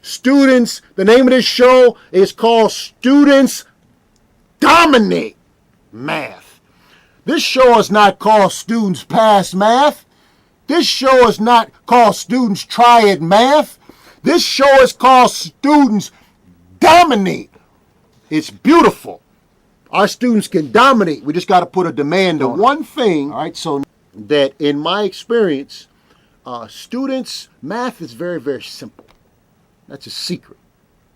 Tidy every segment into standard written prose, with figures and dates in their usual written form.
Students, the name of this show is called Students Dominate Math. This show is not called Students Pass Math. This show is not called Students Try It Math. This show is called Students Dominate. It's beautiful. Our students can dominate. We just got to put a demand on one thing. All right, so that in my experience, students, math is very, very simple. That's a secret.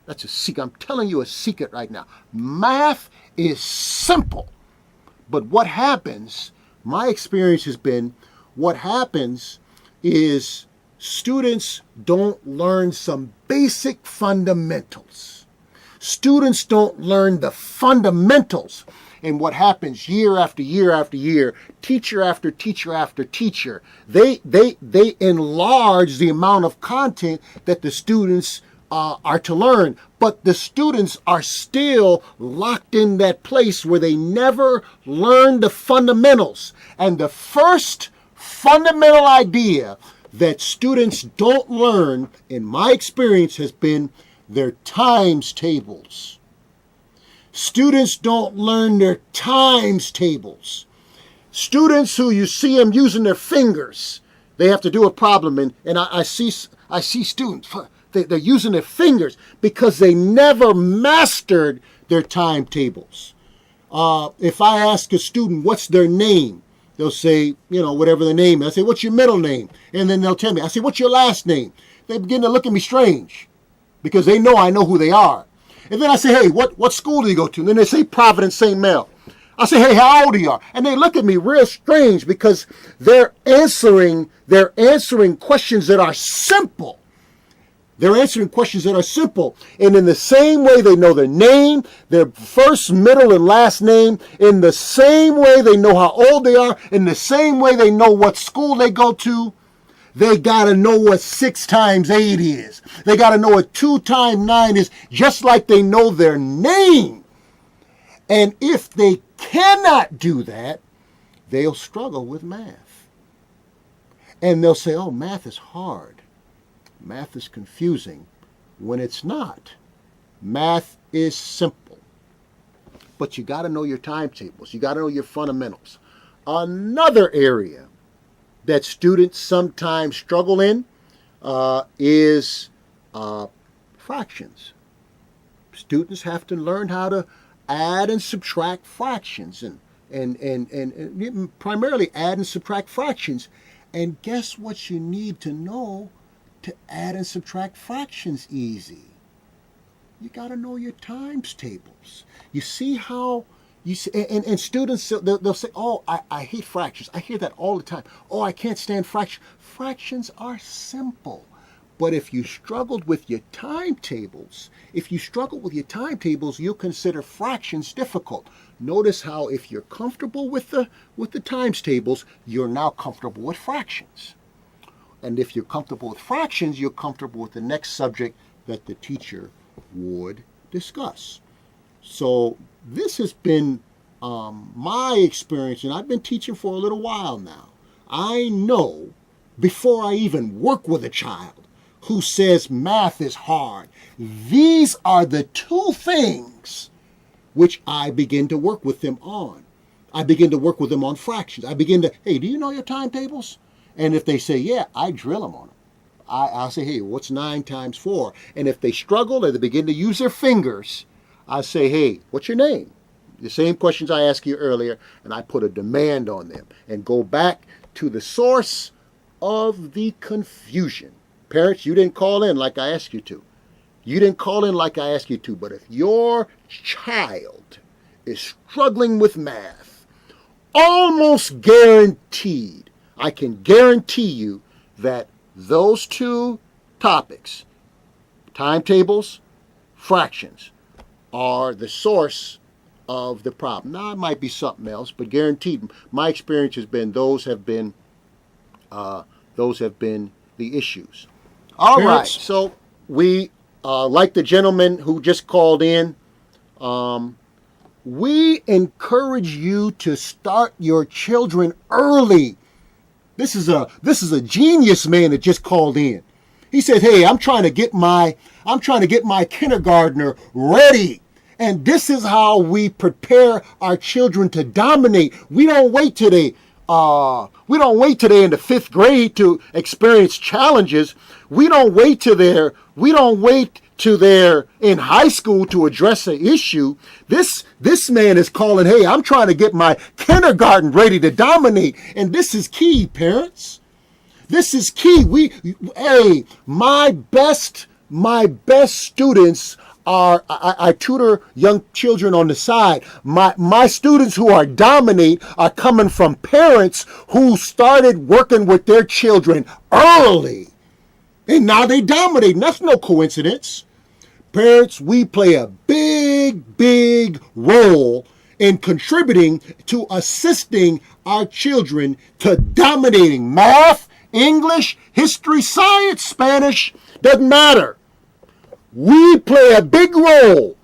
That's a secret. I'm telling you a secret right now. Math is simple. But what happens, my experience has been, what happens is students don't learn some basic fundamentals. Students don't learn the fundamentals. And what happens year after year after year, teacher after teacher after teacher, they enlarge the amount of content that the students are to learn. But the students are still locked in that place where they never learn the fundamentals. And the first fundamental idea that students don't learn, in my experience, has been their times tables. Students don't learn their times tables. Students who you see them using their fingers, they have to do a problem, and I see students, they're using their fingers because they never mastered their timetables. If I ask a student what's their name, they'll say, whatever the name is. I say, what's your middle name? And then they'll tell me. I say, what's your last name? They begin to look at me strange because they know I know who they are. And then I say, hey, what school do you go to? And then they say Providence St. Mel. I say, hey, how old are you? And they look at me real strange because they're answering questions that are simple. They're answering questions that are simple. And in the same way they know their name, their first, middle, and last name, in the same way they know how old they are, in the same way they know what school they go to, they got to know what 6 times 8 is. They got to know what 2 times 9 is, just like they know their name. And if they cannot do that, they'll struggle with math. And they'll say, oh, math is hard. Math is confusing, when it's not. Math is simple. But you got to know your timetables. You got to know your fundamentals. Another area that students sometimes struggle in is fractions. Students have to learn how to add and subtract fractions, and primarily add and subtract fractions. And guess what you need to know to add and subtract fractions easy? You got to know your times tables. You see how you see, and students, they'll say, oh, I hate fractions. I hear that all the time. Oh, I can't stand fractions. Fractions are simple. But if you struggled with your timetables, you'll consider fractions difficult. Notice how if you're comfortable with the times tables, you're now comfortable with fractions. And if you're comfortable with fractions, you're comfortable with the next subject that the teacher would discuss. So this has been my experience, and I've been teaching for a little while now. I know before I even work with a child who says math is hard, these are the 2 things which I begin to work with them on. I begin to work with them on fractions. I begin to, hey, do you know your timetables? And if they say, yeah, I drill them on them. I'll say, hey, what's 9 times 4? And if they struggle or they begin to use their fingers, I say, hey, what's your name? The same questions I asked you earlier, and I put a demand on them and go back to the source of the confusion. Parents, you didn't call in like I asked you to. But if your child is struggling with math, almost guaranteed, I can guarantee you that those 2 topics, timetables, fractions, are the source of the problem. Now, it might be something else, but guaranteed, my experience has been those have been the issues. All right, so we, like the gentleman who just called in, we encourage you to start your children early. This is a genius man that just called in. He said, hey, I'm trying to get my kindergartner ready. And this is how we prepare our children to dominate. We don't wait till they in the fifth grade to experience challenges. We don't wait till they're in high school to address an issue. This man is calling, hey, I'm trying to get my kindergarten ready to dominate. And this is key, parents. This is key. My best students are, I tutor young children on the side. My students who are dominate are coming from parents who started working with their children early. And now they dominate. And that's no coincidence. Parents, we play a big role in contributing to assisting our children to dominating math, English, history, science, Spanish, doesn't matter. We play a big role.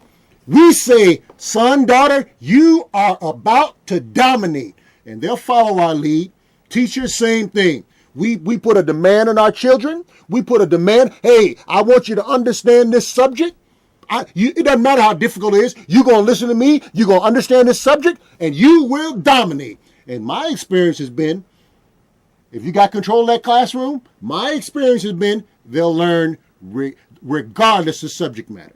We say, son, daughter, you are about to dominate. And they'll follow our lead. Teachers, same thing. We put a demand on our children. We put a demand, hey, I want you to understand this subject. It doesn't matter how difficult it is. You're going to listen to me. You're going to understand this subject, and you will dominate. And my experience has been, if you got control of that classroom, my experience has been they'll learn regardless of subject matter.